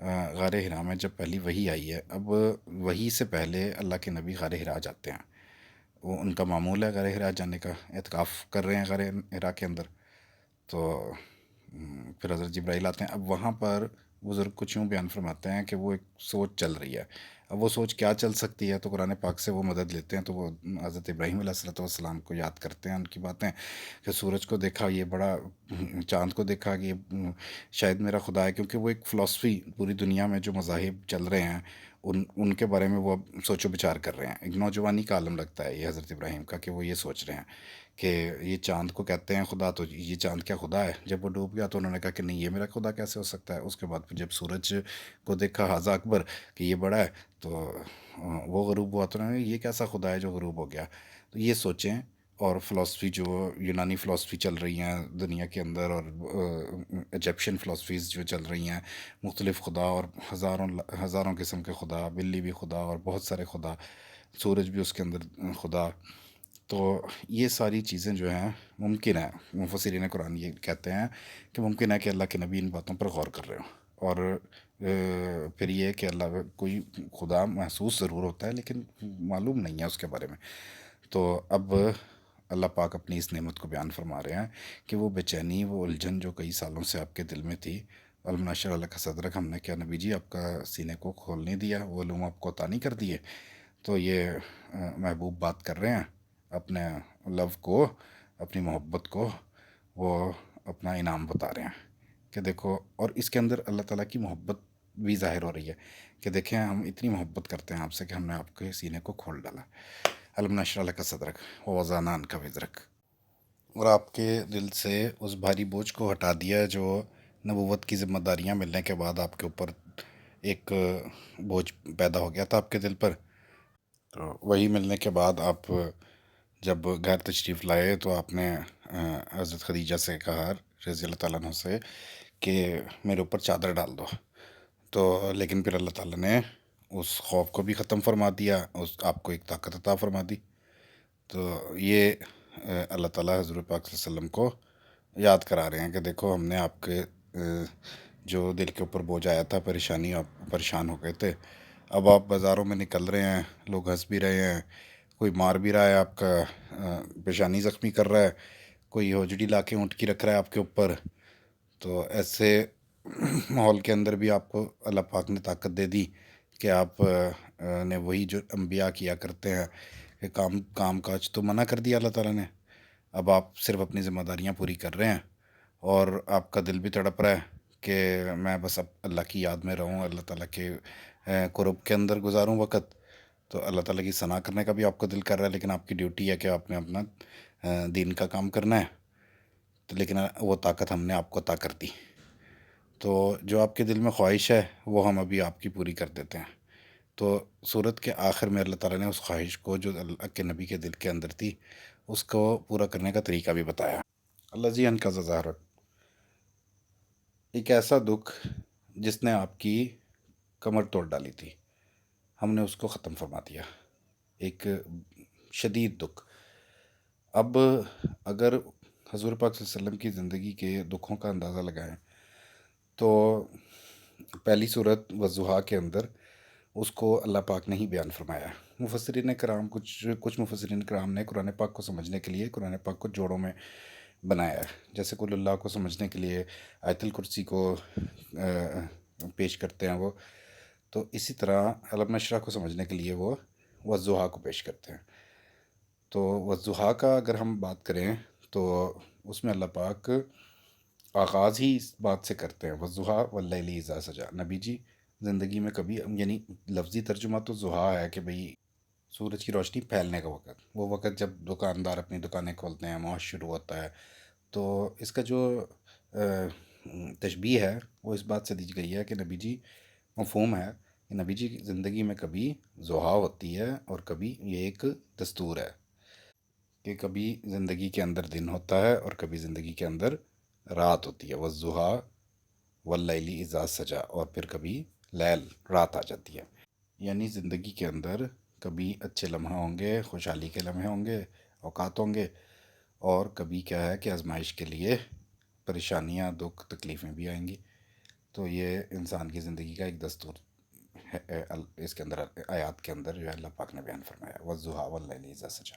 غار ہرا میں جب پہلی وحی آئی ہے، اب وحی سے پہلے اللہ کے نبی غار ہرا جاتے ہیں، وہ ان کا معمول ہے غار ہرا جانے کا، اعتکاف کر رہے ہیں غار ہرا کے اندر. تو پھر حضرت جبرائیل آتے ہیں. اب وہاں پر بزرگ کچھ یوں بیان فرماتے ہیں کہ وہ ایک سوچ چل رہی ہے. اب وہ سوچ کیا چل سکتی ہے، تو قرآن پاک سے وہ مدد لیتے ہیں. تو وہ حضرت ابراہیم علیہ الصلوۃ والسلام کو یاد کرتے ہیں، ان کی باتیں کہ سورج کو دیکھا یہ بڑا، چاند کو دیکھا کہ یہ شاید میرا خدا ہے. کیونکہ وہ ایک فلاسفی پوری دنیا میں جو مذاہب چل رہے ہیں ان کے بارے میں وہ اب سوچ و بچار کر رہے ہیں. ایک نوجوانی کا عالم لگتا ہے یہ حضرت ابراہیم کا، کہ وہ یہ سوچ رہے ہیں کہ یہ چاند کو کہتے ہیں خدا، تو یہ چاند کیا خدا ہے؟ جب وہ ڈوب گیا تو انہوں نے کہا کہ نہیں، یہ میرا خدا کیسے ہو سکتا ہے. اس کے بعد پھر جب سورج کو دیکھا حاذا اکبر کہ یہ بڑا ہے، تو وہ غروب ہوا تو انہوں نے یہ کیسا خدا ہے جو غروب ہو گیا. تو یہ سوچیں. اور فلاسفی جو یونانی فلاسفی چل رہی ہیں دنیا کے اندر، اور ایجپشین فلاسفیز جو چل رہی ہیں، مختلف خدا اور ہزاروں ہزاروں قسم کے خدا، بلی بھی خدا اور بہت سارے خدا، سورج بھی اس کے اندر خدا. تو یہ ساری چیزیں جو ہیں ممکن ہے، مفسرین قرآن یہ کہتے ہیں کہ ممکن ہے کہ اللہ کے نبی ان باتوں پر غور کر رہے ہوں. اور پھر یہ کہ اللہ کوئی خدا محسوس ضرور ہوتا ہے لیکن معلوم نہیں ہے اس کے بارے میں. تو اب اللہ پاک اپنی اس نعمت کو بیان فرما رہے ہیں کہ وہ بے چینی، وہ الجھن جو کئی سالوں سے آپ کے دل میں تھی، علم نشر اللہ کا صدرک، ہم نے کیا نبی جی آپ کا سینے کو کھول نہیں دیا، وہ علوم آپ کو عطا نہیں کر دیے. تو یہ محبوب بات کر رہے ہیں اپنے لو کو، اپنی محبت کو وہ اپنا انعام بتا رہے ہیں کہ دیکھو. اور اس کے اندر اللہ تعالیٰ کی محبت بھی ظاہر ہو رہی ہے کہ دیکھیں ہم اتنی محبت کرتے ہیں آپ سے کہ ہم نے آپ کے سینے کو کھول ڈالا. علم نشر اللہ کا صدرک وضعنا عنک وزرک، اور آپ کے دل سے اس بھاری بوجھ کو ہٹا دیا جو نبوت کی ذمہ داریاں ملنے کے بعد آپ کے اوپر ایک بوجھ پیدا ہو گیا تھا آپ کے دل پر. تو وہی ملنے کے بعد آپ جب گھر تشریف لائے تو آپ نے حضرت خدیجہ سے کہا رضی اللہ تعالیٰ عنہ سے کہ میرے اوپر چادر ڈال دو. تو لیکن پھر اللہ تعالیٰ نے اس خوف کو بھی ختم فرما دیا، آپ کو ایک طاقت عطا فرما دی. تو یہ اللہ تعالیٰ حضور پاک صلی اللہ علیہ وسلم کو یاد کرا رہے ہیں کہ دیکھو ہم نے آپ کے جو دل کے اوپر بوجھ آیا تھا، پریشانی، آپ پریشان ہو گئے تھے، اب آپ بازاروں میں نکل رہے ہیں، لوگ ہنس بھی رہے ہیں، کوئی مار بھی رہا ہے آپ کا، پیشانی زخمی کر رہا ہے، کوئی ہوجڑی لا کے اونٹ کی رکھ رہا ہے آپ کے اوپر. تو ایسے ماحول کے اندر بھی آپ کو اللہ پاک نے طاقت دے دی کہ آپ نے وہی جو انبیاء کیا کرتے ہیں کہ کام کاج تو منع کر دیا اللہ تعالیٰ نے. اب آپ صرف اپنی ذمہ داریاں پوری کر رہے ہیں، اور آپ کا دل بھی تڑپ رہا ہے کہ میں بس اب اللہ کی یاد میں رہوں، اللہ تعالیٰ کے قرب کے اندر گزاروں وقت. تو اللہ تعالیٰ کی ثنا کرنے کا بھی آپ کو دل کر رہا ہے، لیکن آپ کی ڈیوٹی ہے کہ آپ نے اپنا دین کا کام کرنا ہے. تو لیکن وہ طاقت ہم نے آپ کو عطا کر دی. تو جو آپ کے دل میں خواہش ہے وہ ہم ابھی آپ کی پوری کر دیتے ہیں. تو صورت کے آخر میں اللہ تعالیٰ نے اس خواہش کو جو اللہ کے نبی کے دل کے اندر تھی اس کو پورا کرنے کا طریقہ بھی بتایا. اللہ جی ان کا ظاہر ایک ایسا دکھ جس نے آپ کی کمر توڑ ڈالی تھی، ہم نے اس کو ختم فرما دیا. ایک شدید دکھ. اب اگر حضور پاک صلی اللہ علیہ وسلم کی زندگی کے دکھوں کا اندازہ لگائیں تو پہلی صورت والضحیٰ کے اندر اس کو اللہ پاک نے ہی بیان فرمایا. مفسرین کرام کچھ مفسرین کرام نے قرآن پاک کو سمجھنے کے لیے قرآن پاک کو جوڑوں میں بنایا ہے. جیسے قل اللہ کو سمجھنے کے لیے آیت الکرسی کو پیش کرتے ہیں وہ، تو اسی طرح علم نشرح کو سمجھنے کے لیے وہ والضحیٰ کو پیش کرتے ہیں. تو والضحیٰ کا اگر ہم بات کریں تو اس میں اللہ پاک آغاز ہی اس بات سے کرتے ہیں والضحیٰ واللیل اذا سجا. نبی جی زندگی میں کبھی، یعنی لفظی ترجمہ تو ضحیٰ ہے کہ بھئی سورج کی روشنی پھیلنے کا وقت، وہ وقت جب دکاندار اپنی دکانیں کھولتے ہیں، معاش شروع ہوتا ہے. تو اس کا جو تشبیہ ہے وہ اس بات سے دی گئی ہے کہ نبی جی، مفہوم ہے کہ نبی جی کی زندگی میں کبھی ضحیٰ ہوتی ہے اور کبھی یہ ایک دستور ہے کہ کبھی زندگی کے اندر دن ہوتا ہے اور کبھی زندگی کے اندر رات ہوتی ہے. والضحیٰ واللیل اذا سجا، اور پھر کبھی لیل، رات آ جاتی ہے. یعنی زندگی کے اندر کبھی اچھے لمحے ہوں گے، خوشحالی کے لمحے ہوں گے، اوقات ہوں گے، اور کبھی کیا ہے کہ آزمائش کے لیے پریشانیاں، دکھ، تکلیفیں بھی آئیں گی. تو یہ انسان کی زندگی کا ایک دستور ہے، اس کے اندر آیات کے اندر جو ہے اللہ پاک نے بیان فرمایا، والضحیٰ واللیل اذا سجی،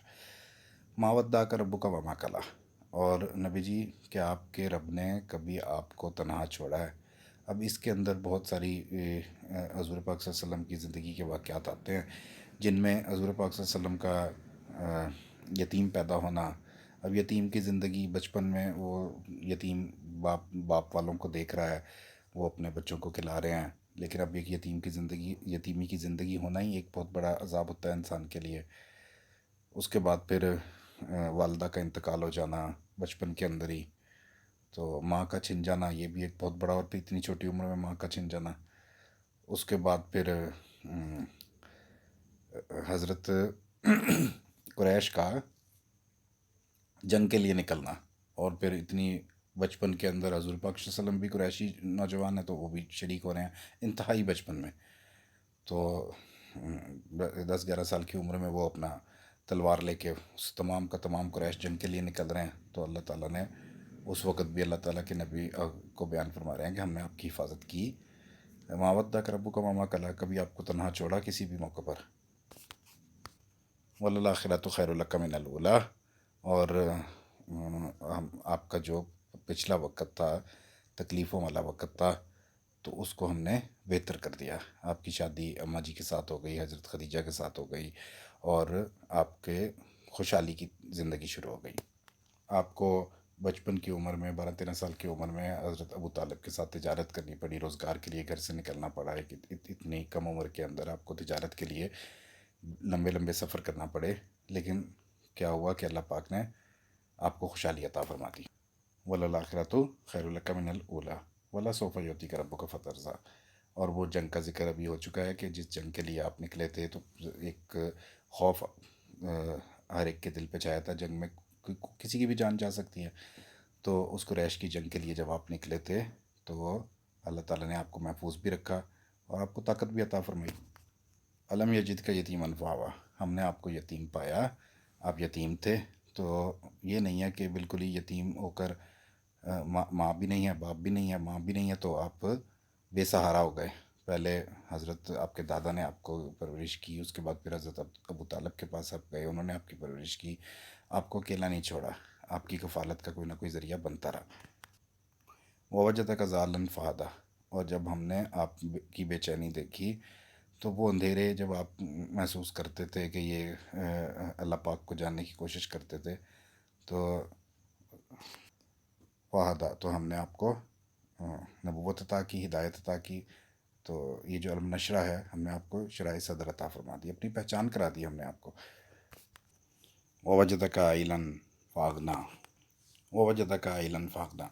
ما ودعک ربک وما قلی۔ اور نبی جی، کیا آپ کے رب نے کبھی آپ کو تنہا چھوڑا ہے؟ اب اس کے اندر بہت ساری حضور پاک صلی اللہ علیہ وسلم کی زندگی کے واقعات آتے ہیں، جن میں حضور پاک صلی اللہ علیہ وسلم کا یتیم پیدا ہونا۔ اب یتیم کی زندگی بچپن میں، وہ یتیم باپ والوں کو دیکھ رہا ہے، وہ اپنے بچوں کو کھلا رہے ہیں، لیکن اب ایک یتیمی کی زندگی ہونا ہی ایک بہت بڑا عذاب ہوتا ہے انسان کے لیے۔ اس کے بعد پھر والدہ کا انتقال ہو جانا بچپن کے اندر ہی، تو ماں کا چھن جانا یہ بھی ایک بہت بڑا، اور پھر اتنی چھوٹی عمر میں ماں کا چھن جانا۔ اس کے بعد پھر حضرت قریش کا جنگ کے لیے نکلنا، اور پھر اتنی بچپن کے اندر حضور پاک صلی اللہ علیہ وسلم بھی قریشی نوجوان ہیں، تو وہ بھی شریک ہو رہے ہیں انتہائی بچپن میں۔ تو 10-11 سال کی عمر میں وہ اپنا تلوار لے کے اس تمام کا تمام قریش جنگ کے لیے نکل رہے ہیں، تو اللہ تعالیٰ نے اس وقت بھی اللہ تعالیٰ کے نبی کو بیان فرما رہے ہیں کہ ہم نے آپ کی حفاظت کی، ما ودعک ربک وما قلی، کبھی آپ کو تنہا چھوڑا کسی بھی موقع پر، وللآخرۃ خیر لک من الأولی۔ اور آپ کا جو پچھلا وقت تھا، تکلیفوں والا وقت تھا، تو اس کو ہم نے بہتر کر دیا۔ آپ کی شادی اماں جی کے ساتھ ہو گئی، حضرت خدیجہ کے ساتھ ہو گئی، اور آپ کے خوشحالی کی زندگی شروع ہو گئی۔ آپ کو بچپن کی عمر میں 12-13 سال کی عمر میں حضرت ابو طالب کے ساتھ تجارت کرنی پڑی، روزگار کے لیے گھر سے نکلنا پڑا ہے کہ اتنی کم عمر کے اندر آپ کو تجارت کے لیے لمبے لمبے سفر کرنا پڑے، لیکن کیا ہوا کہ اللہ پاک نے آپ کو خوشحالی عطا فرما دی۔ وَلَلْآخِرَةُ خَيْرٌ لَكَ مِنَ الْأُولَىٰ وَلَسَوْفَ يُعْطِيكَ رَبُّكَ فَتَرْضَىٰ۔ اور وہ جنگ کا ذکر ابھی ہو چکا ہے کہ جس جنگ کے لیے آپ نکلے تھے، تو ایک خوف ہر ایک کے دل پہ چھایا تھا، جنگ میں کسی کی بھی جان جا سکتی ہے۔ تو اس قریش کی جنگ کے لیے جب آپ نکلے تھے، تو اللہ تعالیٰ نے آپ کو محفوظ بھی رکھا اور آپ کو طاقت بھی عطا فرمائی۔ علم یجد کا یتیم فآویٰ، ہم نے آپ کو یتیم پایا، آپ یتیم تھے، تو یہ نہیں ہے کہ بالکل ہی یتیم ہو کر ماں بھی نہیں ہے، باپ بھی نہیں ہے، ماں بھی نہیں ہے، تو آپ بے سہارا ہو گئے۔ پہلے حضرت آپ کے دادا نے آپ کو پرورش کی، اس کے بعد پھر حضرت ابو طالب کے پاس آپ گئے، انہوں نے آپ کی پرورش کی، آپ کو اکیلا نہیں چھوڑا، آپ کی کفالت کا کوئی نہ کوئی ذریعہ بنتا رہا۔ ووجدک ضالا فہدی، اور جب ہم نے آپ کی بے چینی دیکھی، تو وہ اندھیرے جب آپ محسوس کرتے تھے کہ یہ اللہ پاک کو جاننے کی کوشش کرتے تھے، تو فہدی، تو ہم نے آپ کو نبوت عطا کی، ہدایت عطا کی۔ تو یہ جو علم نشرہ ہے، ہم نے آپ کو شرح صدر عطا فرما دی، اپنی پہچان کرا دی ہم نے آپ کو۔ ووجدک عائلا فاغنی، ووجدک عائلا فاغنی۔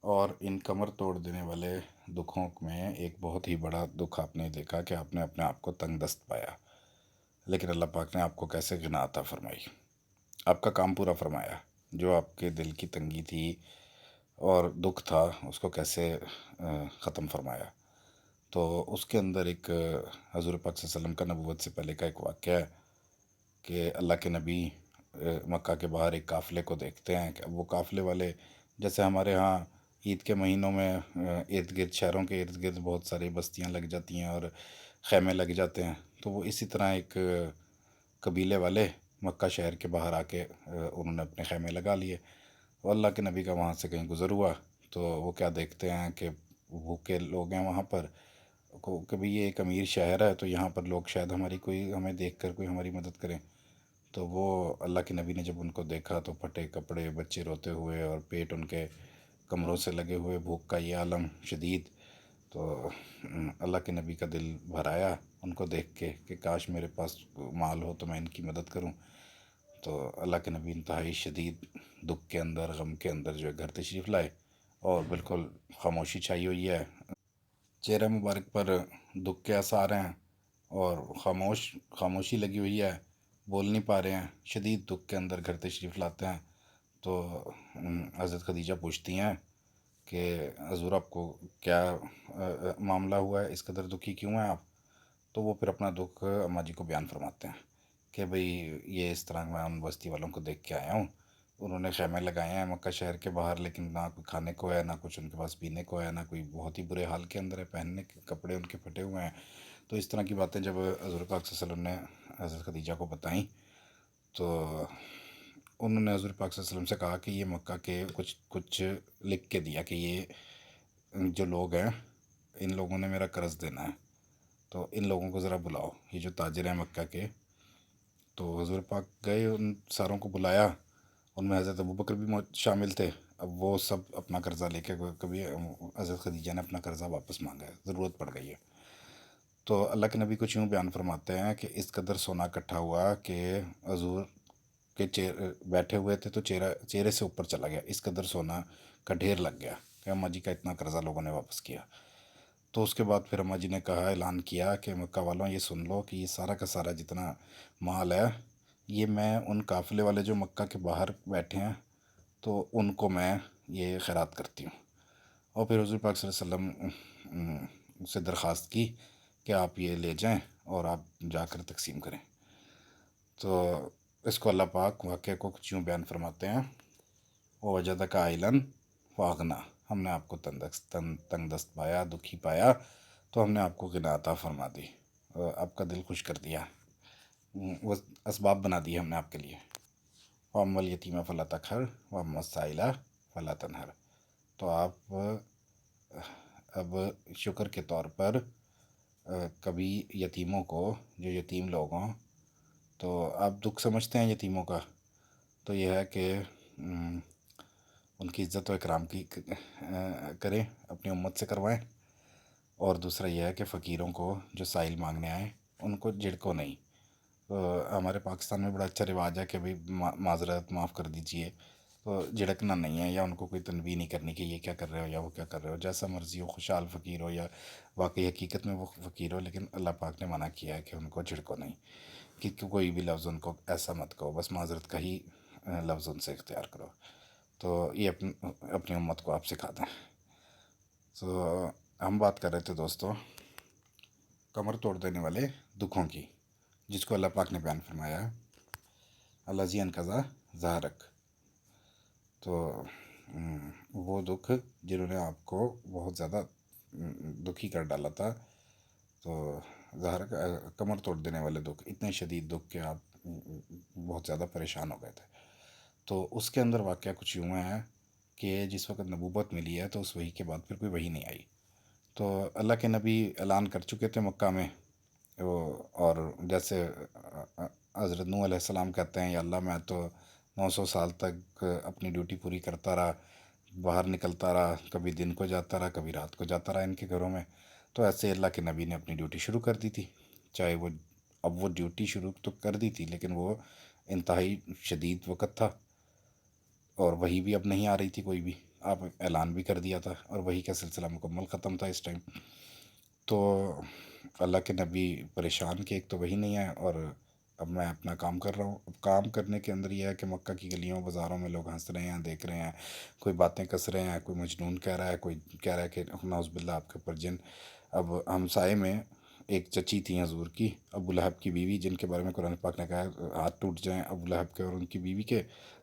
اور ان کمر توڑ دینے والے دکھوں میں ایک بہت ہی بڑا دکھ آپ نے دیکھا کہ آپ نے اپنے آپ کو تنگ دست پایا، لیکن اللہ پاک نے آپ کو کیسے غنا عطا فرمائی، آپ کا کام پورا فرمایا۔ جو آپ کے دل کی تنگی تھی اور دکھ تھا، اس کو کیسے ختم فرمایا۔ تو اس کے اندر ایک حضور پاک صلی اللہ علیہ وسلم کا نبوت سے پہلے کا ایک واقعہ ہے کہ اللہ کے نبی مکہ کے باہر ایک قافلے کو دیکھتے ہیں کہ وہ قافلے والے، جیسے ہمارے ہاں عید کے مہینوں میں ارد گرد، شہروں کے ارد گرد بہت ساری بستیاں لگ جاتی ہیں اور خیمے لگ جاتے ہیں، تو وہ اسی طرح ایک قبیلے والے مکہ شہر کے باہر آ کے انہوں نے اپنے خیمے لگا لیے۔ اور اللہ کے نبی کا وہاں سے کہیں گزر ہوا، تو وہ کیا دیکھتے ہیں کہ بھوکے لوگ ہیں وہاں پر، کہ بھئی یہ ایک امیر شہر ہے، تو یہاں پر لوگ شاید ہماری کوئی، ہمیں دیکھ کر کوئی ہماری مدد کریں۔ تو وہ اللہ کے نبی نے جب ان کو دیکھا، تو پھٹے کپڑے، بچے روتے ہوئے، اور پیٹ ان کے کمروں سے لگے ہوئے، بھوک کا یہ عالم شدید، تو اللہ کے نبی کا دل بھر آیا ان کو دیکھ کے کہ کاش میرے پاس مال ہو تو میں ان کی مدد کروں۔ تو اللہ کے نبی انتہائی شدید دکھ کے اندر، غم کے اندر جو ہے گھر تشریف لائے، اور بالکل خاموشی چھائی ہوئی ہے، چہرہ مبارک پر دکھ کے آثار ہیں، اور خاموشی لگی ہوئی ہے، بول نہیں پا رہے ہیں، شدید دکھ کے اندر گھر تشریف لاتے ہیں۔ تو حضرت خدیجہ پوچھتی ہیں کہ حضور آپ کو کیا معاملہ ہوا ہے، اس قدر دکھی کیوں ہیں آپ؟ تو وہ پھر اپنا دکھ اماں جی کو بیان فرماتے ہیں کہ بھئی یہ اس طرح میں ان بستی والوں کو دیکھ کے آیا ہوں، انہوں نے خیمے لگائے ہیں مکہ شہر کے باہر، لیکن نہ کوئی کھانے کو ہے، نہ کچھ ان کے پاس پینے کو ہے، نہ کوئی، بہت ہی برے حال کے اندر ہے، پہننے کے کپڑے ان کے پھٹے ہوئے ہیں۔ تو اس طرح کی باتیں جب حضور پاک صلی اللہ علیہ وسلم نے حضرت خدیجہ کو بتائیں، تو انہوں نے حضور پاک صلی اللہ علیہ وسلم سے کہا کہ یہ مکہ کے کچھ کچھ لکھ کے دیا کہ یہ جو لوگ ہیں ان لوگوں نے میرا قرض دینا ہے، تو ان لوگوں کو ذرا بلاؤ، یہ جو تاجر ہیں مکہ کے۔ تو حضور پاک گئے، ان ساروں کو بلایا، ان میں حضرت ابوبکر بھی شامل تھے۔ اب وہ سب اپنا قرضہ لے کے، کبھی حضرت خدیجہ نے اپنا قرضہ واپس مانگا ہے، ضرورت پڑ گئی ہے۔ تو اللہ کے نبی کچھ یوں بیان فرماتے ہیں کہ اس قدر سونا اکٹھا ہوا کہ حضور کے بیٹھے ہوئے تھے تو چہرے سے اوپر چلا گیا، اس قدر سونا کا ڈھیر لگ گیا کہ اماں جی کا اتنا قرضہ لوگوں نے واپس کیا۔ تو اس کے بعد پھر اماں جی نے کہا، اعلان کیا کہ مکہ والوں یہ سن لو کہ یہ سارا کا سارا جتنا مال ہے، یہ میں ان قافلے والے جو مکہ کے باہر بیٹھے ہیں تو ان کو میں یہ خیرات کرتی ہوں۔ اور پھر حضور پاک صلی اللہ علیہ وسلم سے درخواست کی کہ آپ یہ لے جائیں اور آپ جا کر تقسیم کریں۔ تو اس کو اللہ پاک واقعہ کو کچھ یوں بیان فرماتے ہیں، وَوَجَدَكَ عَائِلًا فَأَغْنَىٰ، ہم نے آپ کو تنگ دست پایا، دکھی پایا، تو ہم نے آپ کو غنا عطا فرما دی، آپ کا دل خوش کر دیا، وہ اسباب بنا دیے ہم نے آپ کے لیے۔ وَأَمَّا الْيَتِيمَ فَلَا تَقْهَرْ وَأَمَّا السَّائِلَ فَلَا تَنْهَرْ۔ تو آپ اب شکر کے طور پر کبھی یتیموں کو، جو یتیم لوگ ہوں، تو آپ دکھ سمجھتے ہیں یتیموں کا، تو یہ ہے کہ ان کی عزت و اکرام کی کریں، اپنی امت سے کروائیں۔ اور دوسرا یہ ہے کہ فقیروں کو جو سائل مانگنے آئیں ان کو جھڑکو نہیں۔ ہمارے پاکستان میں بڑا اچھا رواج ہے کہ بھئی معذرت، معاف کر دیجئے، تو جھڑکنا نہیں ہے، یا ان کو کوئی تنبیہ نہیں کرنی کہ یہ کیا کر رہے ہو یا وہ کیا کر رہے ہو، جیسا مرضی ہو، خوشحال فقیر ہو یا واقعی حقیقت میں وہ فقیر ہو، لیکن اللہ پاک نے منع کیا ہے کہ ان کو جھڑکو نہیں، کہ کوئی بھی لفظ ان کو ایسا مت کہو، بس معذرت کا ہی لفظ ان سے اختیار کرو۔ تو یہ اپنی امت کو آپ سکھا دیں۔ تو ہم بات کر رہے تھے دوستو کمر توڑ دینے والے دکھوں کی، جس کو اللہ پاک نے بیان فرمایا ہے، الذی انقض ظہرک۔ تو وہ دکھ جنہوں نے آپ کو بہت زیادہ دکھی کر ڈالا تھا، تو ظہرک کمر توڑ دینے والے دکھ، اتنے شدید دکھ کہ آپ بہت زیادہ پریشان ہو گئے تھے۔ تو اس کے اندر واقعہ کچھ یوں ہے کہ جس وقت نبوت ملی ہے تو اس وحی کے بعد پھر کوئی وحی نہیں آئی، تو اللہ کے نبی اعلان کر چکے تھے مکہ میں، اور جیسے حضرت نوح علیہ السلام کہتے ہیں، یا اللہ میں تو 900 سال تک اپنی ڈیوٹی پوری کرتا رہا، باہر نکلتا رہا، کبھی دن کو جاتا رہا، کبھی رات کو جاتا رہا ان کے گھروں میں۔ تو ایسے اللہ کے نبی نے اپنی ڈیوٹی شروع کر دی تھی، چاہے وہ اب وہ ڈیوٹی شروع تو کر دی تھی، لیکن وہ انتہائی شدید وقت تھا، اور وہی بھی اب نہیں آ رہی تھی کوئی بھی، آپ اعلان بھی کر دیا تھا، اور وہی کا سلسلہ مکمل ختم تھا اس ٹائم۔ تو اللہ کے نبی پریشان کہ ایک تو وہی نہیں ہے، اور اب میں اپنا کام کر رہا ہوں۔ اب کام کرنے کے اندر یہ ہے کہ مکہ کی گلیوں بازاروں میں لوگ ہنس رہے ہیں، دیکھ رہے ہیں، کوئی باتیں کس رہے ہیں، کوئی مجنون کہہ رہا ہے، کوئی کہہ رہا ہے کہ نعوذ باللہ آپ کے اوپر جن۔ اب ہمسائے میں ایک چچی تھیں حضور کی، ابو لہب کی بیوی، جن کے بارے میں قرآن پاک نے کہا ہے ہاتھ ٹوٹ جائیں ابو لہب کے اور ان کی بیوی کے،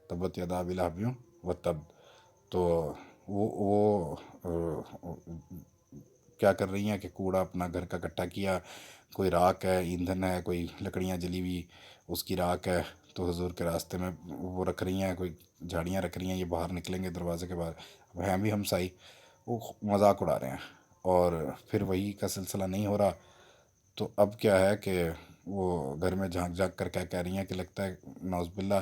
تبت یدا ابی لہب وتب۔ تو وہ کیا کر رہی ہیں کہ کوڑا اپنا گھر کا اکٹھا کیا، کوئی راکھ ہے، ایندھن ہے، کوئی لکڑیاں جلی ہوئی اس کی راکھ ہے، تو حضور کے راستے میں وہ رکھ رہی ہیں، کوئی جھاڑیاں رکھ رہی ہیں، یہ باہر نکلیں گے دروازے کے باہر، اب ہیں بھی ہمسائی، وہ مذاق اڑا رہے ہیں، اور پھر وہی کا سلسلہ نہیں ہو رہا۔ تو اب کیا ہے کہ وہ گھر میں جھانک جھانک کر کہہ رہی ہیں کہ لگتا ہے نعوذ باللہ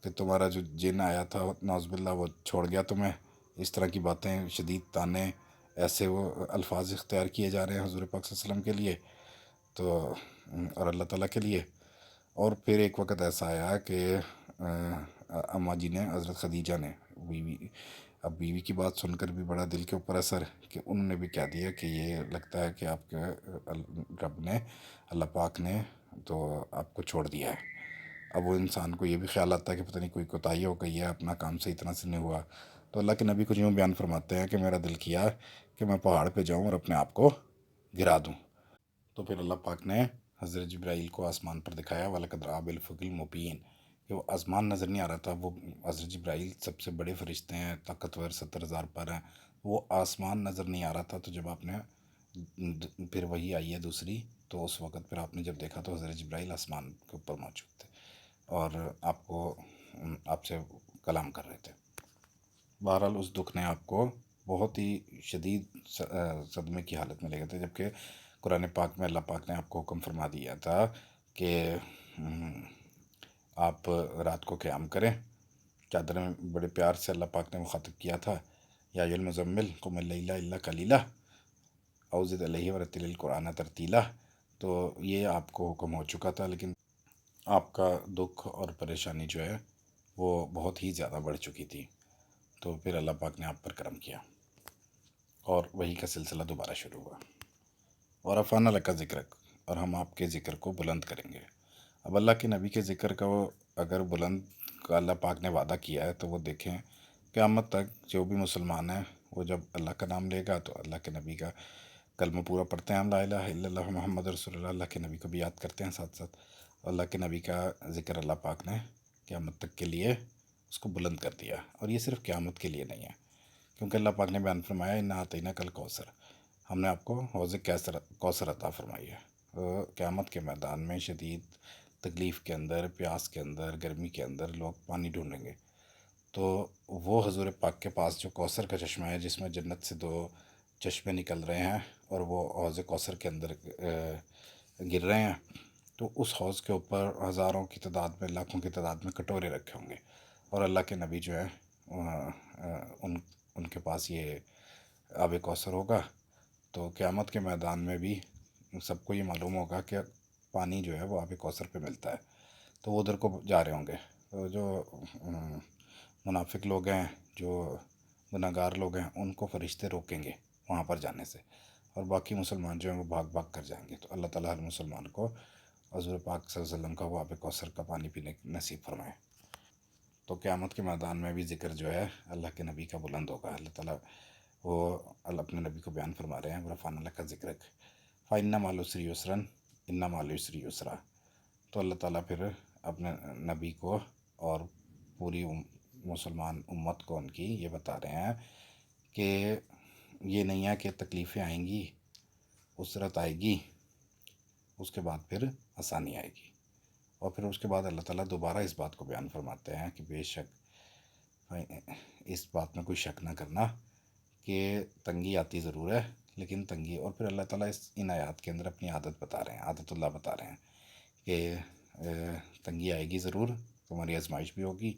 کہ تمہارا جو جن آیا تھا نعوذ باللہ وہ چھوڑ گیا تمہیں، اس طرح کی باتیں، شدید طعنے، ایسے وہ الفاظ اختیار کیے جا رہے ہیں حضور پاک صلی اللہ علیہ وسلم کے لیے، تو اور اللہ تعالیٰ کے لیے۔ اور پھر ایک وقت ایسا آیا کہ اماں جی نے، حضرت خدیجہ نے، بیوی، اب بیوی کی بات سن کر بھی بڑا دل کے اوپر اثر کہ انہوں نے بھی کہہ دیا کہ یہ لگتا ہے کہ آپ کے رب نے، اللہ پاک نے تو آپ کو چھوڑ دیا ہے۔ اب وہ انسان کو یہ بھی خیال آتا ہے کہ پتہ نہیں کوئی کوتاہی ہو گئی ہے، اپنا کام صحیح طرح سے نہیں ہوا۔ تو اللہ کے نبی کچھ یوں بیان فرماتے ہیں کہ میرا دل کیا کہ میں پہاڑ پہ جاؤں اور اپنے آپ کو گرا دوں۔ تو پھر اللہ پاک نے حضرت جبرائیل کو آسمان پر دکھایا، وَلَقَدْ رَأَىٰ بِالْأُفُقِ الْمُبِينِ، کہ وہ آسمان نظر نہیں آ رہا تھا، وہ حضرت جبرائیل سب سے بڑے فرشتے ہیں، طاقتور، 70,000 پر ہیں، وہ آسمان نظر نہیں آ رہا تھا، تو جب آپ نے پھر وہی آئی ہے دوسری، تو اس وقت پھر آپ نے جب دیکھا تو حضرت جبرائیل آسمان کے اوپر موجود تھے اور آپ کو آپ سے کلام کر رہے تھے۔ بہرحال اس دکھ نے آپ کو بہت ہی شدید صدمے کی حالت میں لے گئے تھے، جبکہ قرآن پاک میں اللہ پاک نے آپ کو حکم فرما دیا تھا کہ آپ رات کو قیام کریں۔ چادر میں بڑے پیار سے اللہ پاک نے مخاطب کیا تھا، یا ایھا المزمل قم اللیل الا قلیلا او زد علیہ ورتل القرآن ترتیلا۔ تو یہ آپ کو حکم ہو چکا تھا، لیکن آپ کا دکھ اور پریشانی جو ہے وہ بہت ہی زیادہ بڑھ چکی تھی، تو پھر اللہ پاک نے آپ پر کرم کیا اور وہی کا سلسلہ دوبارہ شروع ہوا۔ اور افانا لکا ذکرک، اور ہم آپ کے ذکر کو بلند کریں گے۔ اب اللہ کے نبی کے ذکر کا وہ اگر بلند کا اللہ پاک نے وعدہ کیا ہے، تو وہ دیکھیں قیامت تک جو بھی مسلمان ہیں وہ جب اللہ کا نام لے گا تو اللہ کے نبی کا کلمہ پورا پڑھتے ہیں، ہم لا الہ الا اللہ محمد رسول اللہ، اللہ کے نبی کو بھی یاد کرتے ہیں ساتھ ساتھ، اللہ کے نبی کا ذکر اللہ پاک نے قیامت تک کے لیے اس کو بلند کر دیا۔ اور یہ صرف قیامت کے لیے نہیں ہے، کیونکہ اللہ پاک نے بیان فرمایا انا اعطیناک الکوثر، ہم نے آپ کو حوض کوثر عطا فرمائی ہے۔ قیامت کے میدان میں شدید تکلیف کے اندر، پیاس کے اندر، گرمی کے اندر لوگ پانی ڈھونڈیں گے، تو وہ حضور پاک کے پاس جو کوثر کا چشمہ ہے، جس میں جنت سے 2 چشمے نکل رہے ہیں اور وہ حوض کوثر کے اندر گر رہے ہیں، تو اس حوض کے اوپر ہزاروں کی تعداد میں، لاکھوں کی تعداد میں کٹورے رکھے ہوں گے، اور اللہ کے نبی جو ہے ان کے پاس یہ آب کوثر ہوگا۔ تو قیامت کے میدان میں بھی سب کو یہ معلوم ہوگا کہ پانی جو ہے وہ آب کوثر پہ ملتا ہے، تو وہ ادھر کو جا رہے ہوں گے۔ تو جو منافق لوگ ہیں، جو گناہ گار لوگ ہیں، ان کو فرشتے روکیں گے وہاں پر جانے سے، اور باقی مسلمان جو ہیں وہ بھاگ بھاگ کر جائیں گے۔ تو اللہ تعالیٰ ہر مسلمان کو حضور پاک صلی اللہ علیہ وسلم کا وہ آب کوثر کا پانی پینے کی نصیب فرمائے۔ تو قیامت کے میدان میں بھی ذکر جو ہے اللہ کے نبی کا بلند ہوگا۔ اللہ تعالیٰ وہ اللہ اپنے نبی کو بیان فرما رہے ہیں ورفعنا لک ذکرک فإن مع العسر یسرا ان مع العسر یسرا۔ تو اللہ تعالیٰ پھر اپنے نبی کو اور پوری مسلمان امت کو ان کی یہ بتا رہے ہیں کہ یہ نہیں ہے کہ تکلیفیں آئیں گی، عسرت آئے گی، اس کے بعد پھر آسانی آئے گی، اور پھر اس کے بعد اللہ تعالیٰ دوبارہ اس بات کو بیان فرماتے ہیں کہ بے شک اس بات میں کوئی شک نہ کرنا کہ تنگی آتی ضرور ہے، لیکن تنگی، اور پھر اللہ تعالیٰ ان آیات کے اندر اپنی عادت بتا رہے ہیں، عادت اللہ بتا رہے ہیں کہ تنگی آئے گی ضرور، تمہاری آزمائش بھی ہوگی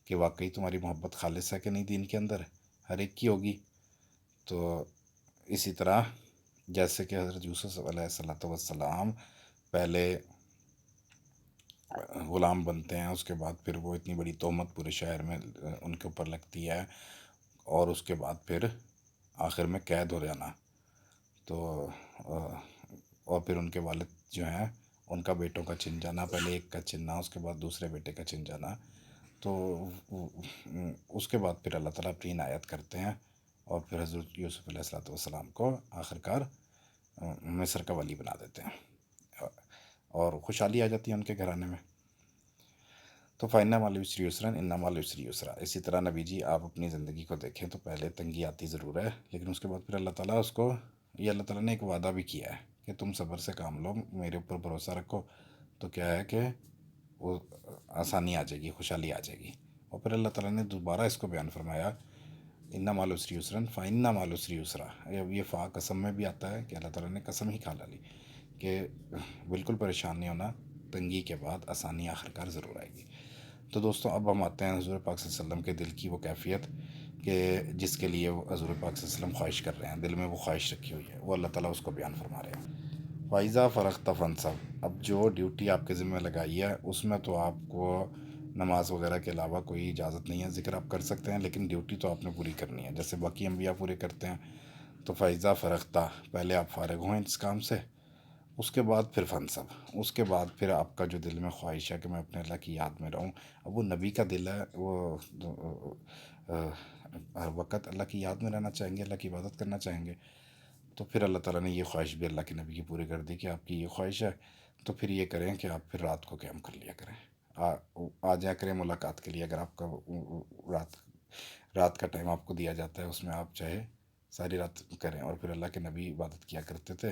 کہ واقعی تمہاری محبت خالص ہے کہ نہیں دین کے اندر، ہر ایک کی ہوگی۔ تو اسی طرح جیسے کہ حضرت یوسف علیہ السلام پہلے غلام بنتے ہیں، اس کے بعد پھر وہ اتنی بڑی تہمت پورے شہر میں ان کے اوپر لگتی ہے، اور اس کے بعد پھر آخر میں قید ہو جانا، تو اور پھر ان کے والد جو ہیں ان کا بیٹوں کا چھن جانا، پہلے ایک کا چھننا، اس کے بعد دوسرے بیٹے کا چھن جانا، تو اس کے بعد پھر اللہ تعالیٰ اپنی عنایت کرتے ہیں، اور پھر حضرت یوسف علیہ السلام کو آخرکار مصر کا ولی بنا دیتے ہیں، اور خوشحالی آ جاتی ہے ان کے گھرانے میں۔ تو فإن مع العسر یسرا ان مع العسر یسرا۔ اسی طرح نبی جی آپ اپنی زندگی کو دیکھیں تو پہلے تنگی آتی ضرور ہے، لیکن اس کے بعد پھر اللہ تعالیٰ اس کو، یہ اللہ تعالیٰ نے ایک وعدہ بھی کیا ہے کہ تم صبر سے کام لو، میرے اوپر بھروسہ رکھو، تو کیا ہے کہ وہ آسانی آ جائے گی، خوشحالی آ جائے گی۔ اور پھر اللہ تعالیٰ نے دوبارہ اس کو بیان فرمایا ان مع العسر یسرا فإن مع العسر یسرا۔ یہ فا قسم میں بھی آتا ہے کہ اللہ تعالیٰ نے قسم ہی کھا لی کہ بالکل پریشان نہیں ہونا، تنگی کے بعد آسانی آخرکار ضرور آئے گی۔ تو دوستوں اب ہم آتے ہیں حضور پاک صلی اللہ علیہ وسلم کے دل کی وہ کیفیت کہ جس کے لیے وہ حضور پاک صلی اللہ علیہ وسلم خواہش کر رہے ہیں، دل میں وہ خواہش رکھی ہوئی ہے، وہ اللہ تعالیٰ اس کو بیان فرما رہے ہیں۔ فَإِذَا فَرَغْتَ فَانصَبْ، اب جو ڈیوٹی آپ کے ذمہ لگائی ہے اس میں تو آپ کو نماز وغیرہ کے علاوہ کوئی اجازت نہیں ہے، ذکر آپ کر سکتے ہیں، لیکن ڈیوٹی تو آپ نے پوری کرنی ہے جیسے باقی انبیاء پورے کرتے ہیں۔ تو فَإِذَا فَرَغْتَ، پہلے آپ فارغ ہوئیں اس کام سے، اس کے بعد پھر فنصب، اس کے بعد پھر آپ کا جو دل میں خواہش ہے کہ میں اپنے اللہ کی یاد میں رہوں، اب وہ نبی کا دل ہے، وہ ہر وقت اللہ کی یاد میں رہنا چاہیں گے، اللہ کی عبادت کرنا چاہیں گے، تو پھر اللہ تعالیٰ نے یہ خواہش بھی اللہ کے نبی کی پوری کر دی کہ آپ کی یہ خواہش ہے، تو پھر یہ کریں کہ آپ پھر رات کو قیام کر لیا کریں، آ آ جایا کریں ملاقات کے لیے، اگر آپ کا رات رات کا ٹائم آپ کو دیا جاتا ہے، اس میں آپ چاہے ساری رات کریں۔ اور پھر اللہ کے نبی عبادت کیا کرتے تھے،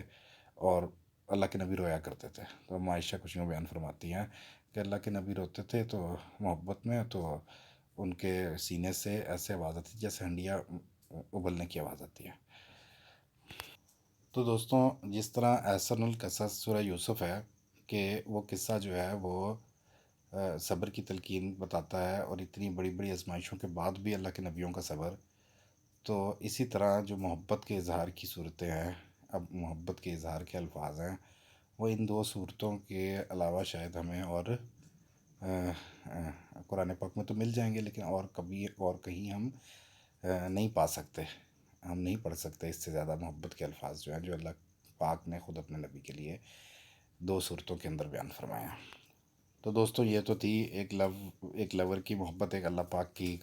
اور اللہ کے نبی رویا کرتے تھے۔ تو معائشہ کچھ یوں بیان فرماتی ہیں کہ اللہ کے نبی روتے تھے تو محبت میں، تو ان کے سینے سے ایسے آواز آتی تھی جیسے ہنڈیا ابلنے کی آواز آتی ہے۔ تو دوستوں، جس طرح احسن القصص سورہ یوسف ہے، کہ وہ قصہ جو ہے وہ صبر کی تلقین بتاتا ہے، اور اتنی بڑی بڑی آزمائشوں کے بعد بھی اللہ کے نبیوں کا صبر، تو اسی طرح جو محبت کے اظہار کی صورتیں ہیں، اب محبت کے اظہار کے الفاظ ہیں، وہ ان دو صورتوں کے علاوہ شاید ہمیں اور قرآن پاک میں تو مل جائیں گے، لیکن اور کبھی اور کہیں ہم نہیں پا سکتے، ہم نہیں پڑھ سکتے اس سے زیادہ محبت کے الفاظ جو ہیں، جو اللہ پاک نے خود اپنے نبی کے لیے دو صورتوں کے اندر بیان فرمایا۔ تو دوستوں، یہ تو تھی ایک لور کی محبت، ایک اللہ پاک کی،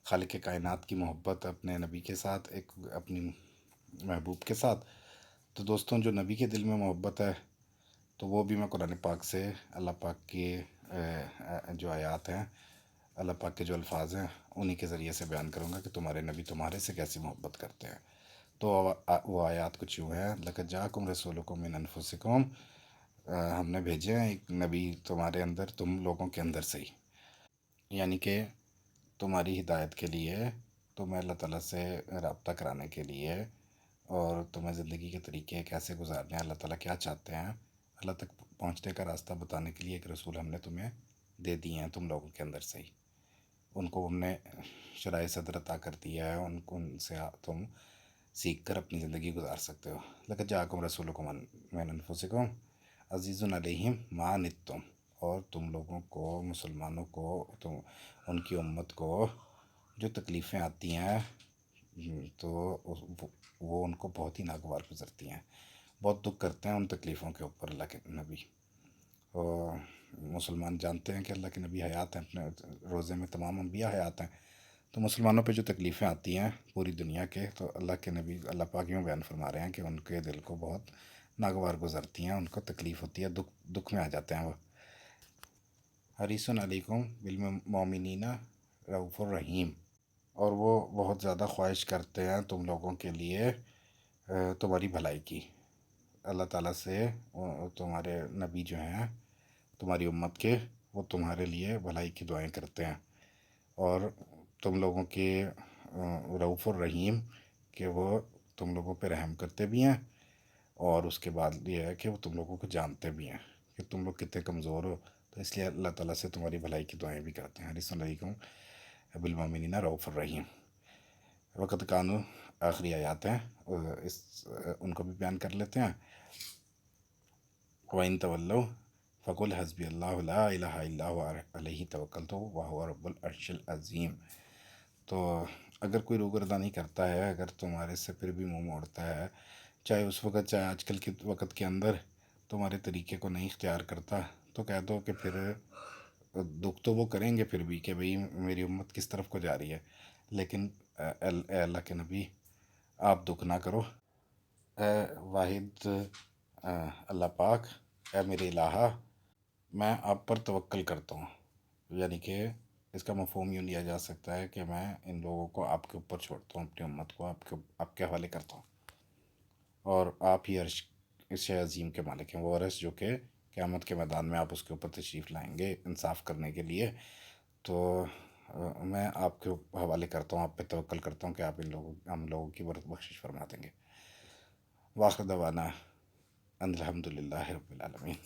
خالق کائنات کی محبت اپنے نبی کے ساتھ، ایک اپنی محبوب کے ساتھ۔ تو دوستوں، جو نبی کے دل میں محبت ہے، تو وہ بھی میں قرآن پاک سے، اللہ پاک کے جو آیات ہیں، اللہ پاک کے جو الفاظ ہیں، انہی کے ذریعے سے بیان کروں گا کہ تمہارے نبی تمہارے سے کیسی محبت کرتے ہیں۔ تو وہ آیات کچھ یوں ہیں: لَقَدْ جَاءَكُمْ رَسُولٌ مِّنْ أَنفُسِكُمْ، ہم نے بھیجے ہیں ایک نبی تمہارے اندر، تم لوگوں کے اندر سے ہی، یعنی کہ تمہاری ہدایت کے لیے، تمہیں اللہ تعالیٰ سے رابطہ کرانے کے لیے، اور تمہیں زندگی کے طریقے کیسے گزارنے ہیں، اللہ تعالیٰ کیا چاہتے ہیں، اللہ تک پہنچنے کا راستہ بتانے کے لیے ایک رسول ہم نے تمہیں دے دیے ہیں، تم لوگوں کے اندر سے ہی۔ ان کو ہم نے شرح صدر عطا کر دیا ہے، ان سے تم سیکھ کر اپنی زندگی گزار سکتے ہو۔ لَقَدْ جَاءَكُمْ رَسُولٌ مِّنْ أَنفُسِكُمْ عَزِيزٌ عَلَيْهِ مَا عَنِتُّمْ، اور تم لوگوں کو، مسلمانوں کو، تم ان کی امت کو جو تکلیفیں آتی ہیں، تو وہ ان کو بہت ہی ناگوار گزرتی ہیں، بہت دکھ کرتے ہیں ان تکلیفوں کے اوپر اللہ کے نبی۔ اور مسلمان جانتے ہیں کہ اللہ کے نبی حیات ہیں، اپنے روزے میں تمام انبیاء حیات ہیں، تو مسلمانوں پہ جو تکلیفیں آتی ہیں پوری دنیا کے، تو اللہ کے نبی، اللہ پاک یوں بیان فرما رہے ہیں کہ ان کے دل کو بہت ناگوار گزرتی ہیں، ان کو تکلیف ہوتی ہے، دکھ میں آ جاتے ہیں وہ۔ حریص علیکم بالمؤمنین رؤوف الرحیم، اور وہ بہت زیادہ خواہش کرتے ہیں تم لوگوں کے لیے تمہاری بھلائی کی۔ اللہ تعالیٰ سے تمہارے نبی جو ہیں تمہاری امت کے، وہ تمہارے لیے بھلائی کی دعائیں کرتے ہیں، اور تم لوگوں کے رؤوف الرحیم، کہ وہ تم لوگوں پہ رحم کرتے بھی ہیں، اور اس کے بعد یہ ہے کہ وہ تم لوگوں کو جانتے بھی ہیں کہ تم لوگ کتنے کمزور ہو، تو اس لیے اللہ تعالیٰ سے تمہاری بھلائی کی دعائیں بھی کرتے ہیں۔ حریص علیکم بالمؤمنین رؤوف الرحیم۔ وقت کانو آخری آیات ہیں، اس ان کو بھی بیان کر لیتے ہیں۔ وَإِن تَوَلَّوْا فَقُلْ حَسْبِيَ اللَّهُ لَا إِلَٰهَ إِلَّا هُوَ عَلَيْهِ تَوَكَّلْتُ وَهُوَ رَبُّ الْعَرْشِ الْعَظِيمِ۔ تو اگر کوئی روگردانی کرتا ہے، اگر تمہارے سے پھر بھی منہ موڑتا ہے، چاہے اس وقت، چاہے آج کل کے وقت کے اندر تمہارے طریقے کو نہیں اختیار کرتا، تو کہہ دو کہ پھر دکھ تو وہ کریں گے پھر بھی، کہ بھئی میری امت کس طرف کو جا رہی ہے، لیکن اے اللہ کے نبی، آپ دکھ نہ کرو۔ اے واحد اللہ پاک، اے میرے الہا، میں آپ پر توکل کرتا ہوں، یعنی کہ اس کا مفہوم یوں لیا جا سکتا ہے کہ میں ان لوگوں کو آپ کے اوپر چھوڑتا ہوں، اپنی امت کو آپ کے حوالے کرتا ہوں، اور آپ ہی عرش عظیم کے مالک ہیں، وہ عرش جو کہ قیامت کے میدان میں آپ اس کے اوپر تشریف لائیں گے انصاف کرنے کے لیے۔ تو میں آپ کے حوالے کرتا ہوں، آپ پہ توکل کرتا ہوں کہ آپ ہم لوگوں کی بخشش فرما دیں گے۔ واخر دعوانا ان الحمد للہ رب العالمین۔